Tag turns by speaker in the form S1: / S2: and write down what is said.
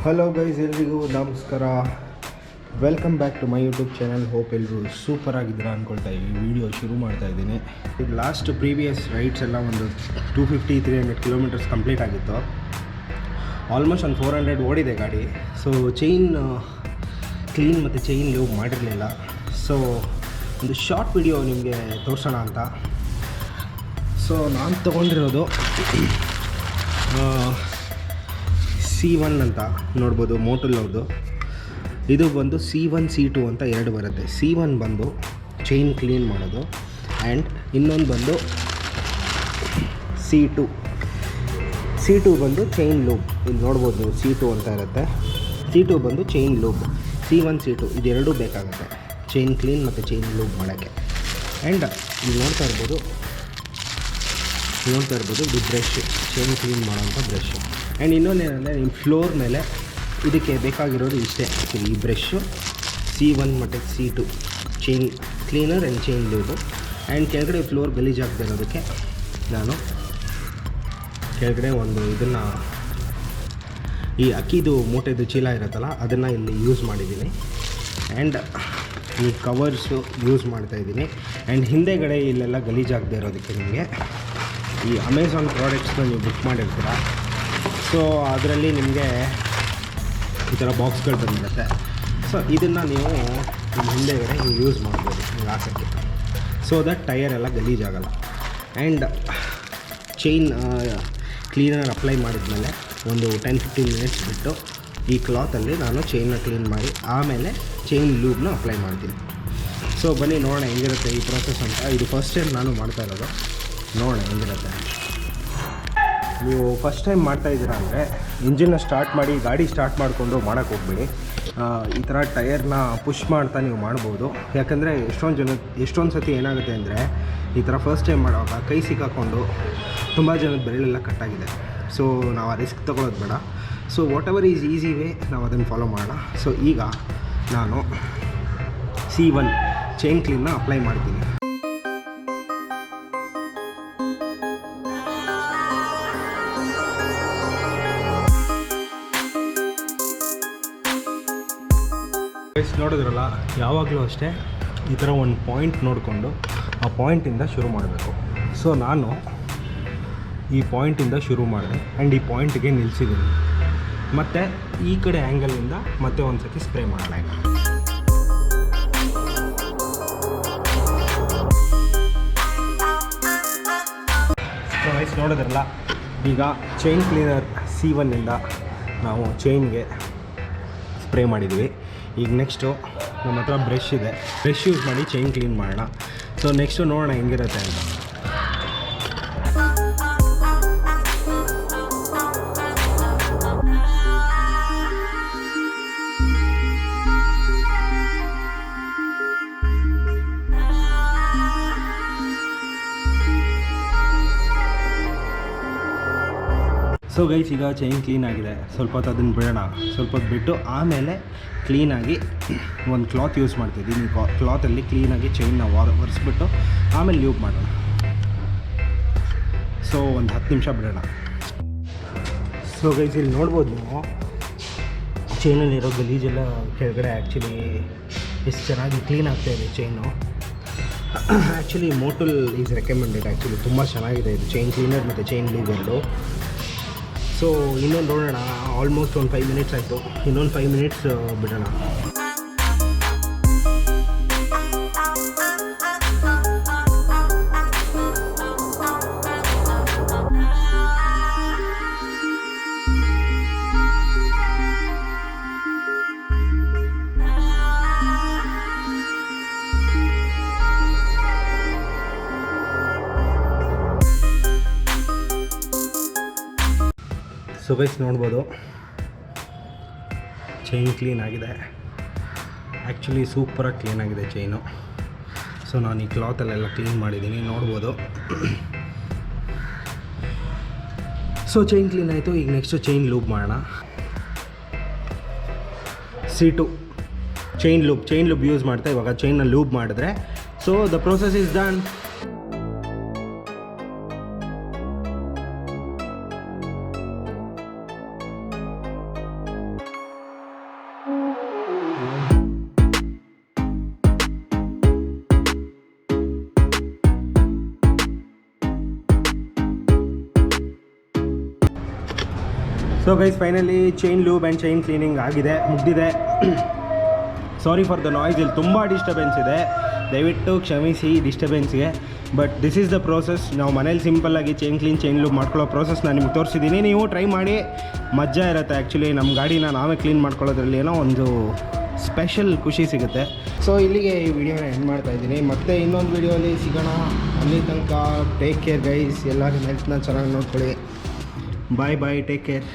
S1: Hello guys, ಎಲ್ರಿಗೂ ನಮಸ್ಕಾರ. Welcome back to my YouTube channel. Hope ಎಲ್ಲರೂ ಸೂಪರ್ ಆಗಿದ್ದೀರಾ ಅಂದ್ಕೊಳ್ತಾ ಈ ವಿಡಿಯೋ ಶುರು ಮಾಡ್ತಾ ಇದ್ದೀನಿ. ಲಾಸ್ಟ್ ಪ್ರೀವಿಯಸ್ ರೈಡ್ಸ್ ಎಲ್ಲ ಒಂದು 250-300 ಕಿಲೋಮೀಟರ್ಸ್ ಕಂಪ್ಲೀಟ್ ಆಗಿತ್ತು. ಆಲ್ಮೋಸ್ಟ್ ಒಂದು 400 ಓಡಿದೆ ಗಾಡಿ. ಸೊ ಚೈನ್ ಕ್ಲೀನ್ ಮತ್ತು ಚೈನ್ ಲೂಬ್ ಮಾಡಿರಲಿಲ್ಲ. ಸೊ ಒಂದು ಶಾರ್ಟ್ ವಿಡಿಯೋ ನಿಮಗೆ ತೋರಿಸೋಣ ಅಂತ. ಸೊ ನಾನು ತೊಗೊಂಡಿರೋದು C1 ಅಂತ ನೋಡ್ಬೋದು, ಮೋಟುಲ್ ಅವ್ರದ್ದು. ಇದು ಬಂದು C1 C2 ಅಂತ ಎರಡು ಬರುತ್ತೆ. C1 ಬಂದು ಚೈನ್ ಕ್ಲೀನ್ ಮಾಡೋದು ಆ್ಯಂಡ್ ಇನ್ನೊಂದು ಬಂದು C2 ಬಂದು ಚೈನ್ ಲೂಬ್. ಇಲ್ಲಿ ನೋಡ್ಬೋದು ನೀವು C2 ಅಂತ ಇರುತ್ತೆ. C2 ಬಂದು ಚೈನ್ ಲೂಬ್. C1 C2 ಇದೆರಡೂ ಬೇಕಾಗುತ್ತೆ ಚೈನ್ ಕ್ಲೀನ್ ಮತ್ತು ಚೈನ್ ಲೂಬ್ ಮಾಡೋಕ್ಕೆ. ಆ್ಯಂಡ್ ಇಲ್ಲಿ ನೋಡ್ತಾ ಇರ್ಬೋದು ಇದು ಬ್ರಷ್, ಚೈನ್ ಕ್ಲೀನ್ ಮಾಡೋಂಥ ಬ್ರಷ್. ಆ್ಯಂಡ್ ಇನ್ನೊಂದೇನೆಂದರೆ ನಿಮ್ಮ ಫ್ಲೋರ್ ಮೇಲೆ ಇದಕ್ಕೆ ಬೇಕಾಗಿರೋದು ಇಷ್ಟೇ, ಈ ಬ್ರಷ್ಷು C1 ಮತ್ತು C2 chain cleaner and chain lube. And ಕೆಳಗಡೆ ಫ್ಲೋರ್ ಗಲೀಜಾಗದೇ ಇರೋದಕ್ಕೆ ನಾನು ಕೆಳಗಡೆ ಒಂದು ಇದನ್ನು, ಈ ಅಕ್ಕಿದು ಮೂಟೆದು ಚೀಲ ಇರುತ್ತಲ್ಲ ಅದನ್ನು ಇಲ್ಲಿ ಯೂಸ್ ಮಾಡಿದ್ದೀನಿ. ಆ್ಯಂಡ್ ಈ ಕವರ್ಸು ಯೂಸ್ ಮಾಡ್ತಾಯಿದ್ದೀನಿ. ಆ್ಯಂಡ್ ಹಿಂದೆಗಡೆ ಇಲ್ಲೆಲ್ಲ ಗಲೀಜಾಗದೇ ಇರೋದಕ್ಕೆ ನಿಮಗೆ ಈ ಅಮೆಝಾನ್ ಪ್ರಾಡಕ್ಟ್ಸ್ನ ನೀವು ಬುಕ್ ಮಾಡಿರ್ತೀರ. ಸೊ ಅದರಲ್ಲಿ ನಿಮಗೆ ಈ ಥರ ಬಾಕ್ಸ್ಗಳು ಬಂದಿರುತ್ತೆ. ಸೊ ಇದನ್ನು ನೀವು ನಿಮ್ಮ ಹಿಂದೆಗಡೆ ನೀವು ಯೂಸ್ ಮಾಡ್ಬೋದು ನಿಮ್ಗೆ ಹಾಕೋಕ್ಕೆ. ಸೊ ದಟ್ ಟೈರ್ ಎಲ್ಲ ಗಲೀಜಾಗಲ್ಲ. ಆ್ಯಂಡ್ ಚೈನ್ ಕ್ಲೀನರ್ ಅಪ್ಲೈ ಮಾಡಿದ್ಮೇಲೆ ಒಂದು 10-15 ಮಿನಿಟ್ಸ್ ಬಿಟ್ಟು ಈ ಕ್ಲಾತಲ್ಲಿ ನಾನು ಚೈನ್ನ ಕ್ಲೀನ್ ಮಾಡಿ ಆಮೇಲೆ ಚೈನ್ ಲೂಬ್ನ ಅಪ್ಲೈ ಮಾಡ್ತೀನಿ. ಸೊ ಬನ್ನಿ ನೋಡೋಣ ಹೆಂಗಿರುತ್ತೆ ಈ ಪ್ರೋಸೆಸ್ ಅಂತ. ಇದು ಫಸ್ಟ್ ಟೈಮ್ ನಾನು ಮಾಡ್ತಾ ಇರೋದು, ನೋಡೋಣ ಹೆಂಗಿರುತ್ತೆ. ನೀವು ಫಸ್ಟ್ ಟೈಮ್ ಮಾಡ್ತಾಯಿದ್ದೀರಾ ಅಂದರೆ ಇಂಜಿನ್ನ ಸ್ಟಾರ್ಟ್ ಮಾಡಿ ಗಾಡಿ ಸ್ಟಾರ್ಟ್ ಮಾಡಿಕೊಂಡು ಮಾಡೋಕ್ಕೆ ಹೋಗ್ಬೇಡಿ. ಈ ಥರ ಟೈರ್ನ ಪುಷ್ ಮಾಡ್ತಾ ನೀವು ಮಾಡ್ಬೋದು. ಯಾಕಂದರೆ ಎಷ್ಟೊಂದು ಸತಿ ಏನಾಗುತ್ತೆ ಅಂದರೆ ಈ ಥರ ಫಸ್ಟ್ ಟೈಮ್ ಮಾಡುವಾಗ ಕೈ ಸಿಕ್ಕಾಕೊಂಡು ತುಂಬ ಜನದ ಬೆರಳೆಲ್ಲ ಕಟ್ಟಾಗಿದೆ. ಸೊ ನಾವು ಆ ರಿಸ್ಕ್ ತೊಗೊಳೋದು ಬೇಡ. So what ever is easy way ನಾವು ಅದನ್ನು ಫಾಲೋ ಮಾಡೋಣ. ಸೊ ಈಗ ನಾನು C1 ಚೈನ್ ಕ್ಲೀನ್ನ ಅಪ್ಲೈ ಮಾಡ್ತೀನಿ. ನೋಡಿದ್ರಲ್ಲ, ಯಾವಾಗಲೂ ಅಷ್ಟೇ ಈ ಥರ ಒಂದು ಪಾಯಿಂಟ್ ನೋಡಿಕೊಂಡು ಆ ಪಾಯಿಂಟಿಂದ ಶುರು ಮಾಡಬೇಕು. ಸೊ ನಾನು ಈ ಪಾಯಿಂಟಿಂದ ಶುರು ಮಾಡಿದೆ ಆ್ಯಂಡ್ ಈ ಪಾಯಿಂಟಿಗೆ ನಿಲ್ಲಿಸಿದ್ದೀನಿ. ಮತ್ತು ಈ ಕಡೆ ಆ್ಯಂಗಲಿಂದ ಮತ್ತೆ ಒಂದು ಸತಿ ಸ್ಪ್ರೇ ಮಾಡಲಾಯಿತು. ಸೊ ನೋಡಿದ್ರಲ್ಲ, ಈಗ ಚೈನ್ ಕ್ಲೀನರ್ C1ಇಂದ ನಾವು ಚೈನ್ಗೆ ಸ್ಪ್ರೇ ಮಾಡಿದ್ವಿ. ಈಗ ನೆಕ್ಸ್ಟು ನಮ್ಮ ಹತ್ರ ಬ್ರಷ್ ಇದೆ, ಬ್ರಷ್ ಯೂಸ್ ಮಾಡಿ ಚೈನ್ ಕ್ಲೀನ್ ಮಾಡೋಣ. ಸೊ ನೆಕ್ಸ್ಟು ನೋಡೋಣ ಹೆಂಗಿರುತ್ತೆ ಅಂತ. ಸೊ ಗೈಸ್, ಈಗ ಚೈನ್ ಕ್ಲೀನ್ ಆಗಿದೆ. ಸ್ವಲ್ಪ ಹೊತ್ತು ಅದನ್ನು ಬಿಡೋಣ. ಸ್ವಲ್ಪ ಹೊತ್ತು ಬಿಟ್ಟು ಆಮೇಲೆ ಕ್ಲೀನಾಗಿ ಒಂದು ಕ್ಲಾತ್ ಯೂಸ್ ಮಾಡ್ತಿದ್ದೀನಿ. ಕ್ಲಾತಲ್ಲಿ ಕ್ಲೀನಾಗಿ ಚೈನ್ನ ಒರೆಸ್ಬಿಟ್ಟು ಆಮೇಲೆ ಲೂಬ್ ಮಾಡೋಣ. ಸೊ ಒಂದು 10 ನಿಮಿಷ ಬಿಡೋಣ. ಸೊ ಗೈಸ್, ಇಲ್ಲಿ ನೋಡ್ಬೋದು ನೀವು ಚೈನಲ್ಲಿರೋ ಗಲೀಜೆಲ್ಲ ಕೆಳಗಡೆ ಆ್ಯಕ್ಚುಲಿ ಎಷ್ಟು ಚೆನ್ನಾಗಿ ಕ್ಲೀನ್ ಆಗ್ತಾಯಿದೆ chain. Actually ಮೋಟುಲ್ is recommended. Actually ತುಂಬ ಚೆನ್ನಾಗಿದೆ ಇದು ಚೈನ್ ಕ್ಲೀನರ್ ಮತ್ತು ಚೈನ್ ಲೂಬ್ ಎರಡು. ಸೊ ಇನ್ನೊಂದು ನೋಡೋಣ. ಆಲ್ಮೋಸ್ಟ್ ಒಂದು 5 ಮಿನಿಟ್ಸ್ ಆಯಿತು, ಇನ್ನೊಂದು 5 ಮಿನಿಟ್ಸ್ ಬಿಡೋಣ. ಸೊ ಗೈಸ್, ನೋಡ್ಬೋದು ಚೈನ್ ಕ್ಲೀನ್ ಆಗಿದೆ. ಆ್ಯಕ್ಚುಲಿ ಸೂಪರಾಗಿ ಕ್ಲೀನ್ ಆಗಿದೆ ಚೈನು. ಸೊ ನಾನು ಈ ಕ್ಲಾತಲ್ಲೆಲ್ಲ ಕ್ಲೀನ್ ಮಾಡಿದ್ದೀನಿ, ನೋಡ್ಬೋದು. ಸೊ ಚೈನ್ ಕ್ಲೀನ್ ಆಯಿತು. ಈಗ ನೆಕ್ಸ್ಟು ಚೈನ್ ಲೂಬ್ ಮಾಡೋಣ. C2 ಚೈನ್ ಲೂಬ್ ಯೂಸ್ ಮಾಡ್ತಾ ಇವಾಗ ಚೈನ್ನ ಲೂಬ್ ಮಾಡಿದ್ರೆ so the process is done. So guys finally chain lube and chain cleaning ಆಗಿದೆ, ಮುಗ್ದಿದೆ. ಸಾರಿ ಫಾರ್ ದ ನಾಯ್ಸ್, ಇಲ್ಲಿ ತುಂಬ ಡಿಸ್ಟರ್ಬೆನ್ಸ್ ಇದೆ, ದಯವಿಟ್ಟು ಕ್ಷಮಿಸಿ ಡಿಸ್ಟರ್ಬೆನ್ಸ್ಗೆ. But this is the process. ನಾವು ಮನೇಲಿ ಸಿಂಪಲ್ಲಾಗಿ ಚೈನ್ ಲೂಬ್ ಮಾಡ್ಕೊಳ್ಳೋ ಪ್ರೋಸೆಸ್ ನಾನು ನಿಮ್ಗೆ ತೋರಿಸಿದ್ದೀನಿ. ನೀವು ಟ್ರೈ ಮಾಡಿ, ಮಜಾ ಇರುತ್ತೆ. ಆ್ಯಕ್ಚುಲಿ ನಮ್ಮ ಗಾಡಿನ ನಾವೇ ಕ್ಲೀನ್ ಮಾಡ್ಕೊಳ್ಳೋದ್ರಲ್ಲಿ ಏನೋ ಒಂದು ಸ್ಪೆಷಲ್ ಖುಷಿ ಸಿಗುತ್ತೆ. ಸೊ ಇಲ್ಲಿಗೆ ಈ ವಿಡಿಯೋನ ಎಂಡ್ ಮಾಡ್ತಾ ಇದ್ದೀನಿ. ಮತ್ತೆ ಇನ್ನೊಂದು ವಿಡಿಯೋಲಿ ಸಿಗೋಣ. ಅಲ್ಲಿ ತನಕ ಟೇಕ್ ಕೇರ್ ಗೈಸ್. ಎಲ್ಲರೂ ಹೆಲ್ತ್ನ ಚೆನ್ನಾಗಿ ನೋಡ್ಕೊಳ್ಳಿ. ಬಾಯ್ ಬಾಯ್, ಟೇಕ್ ಕೇರ್.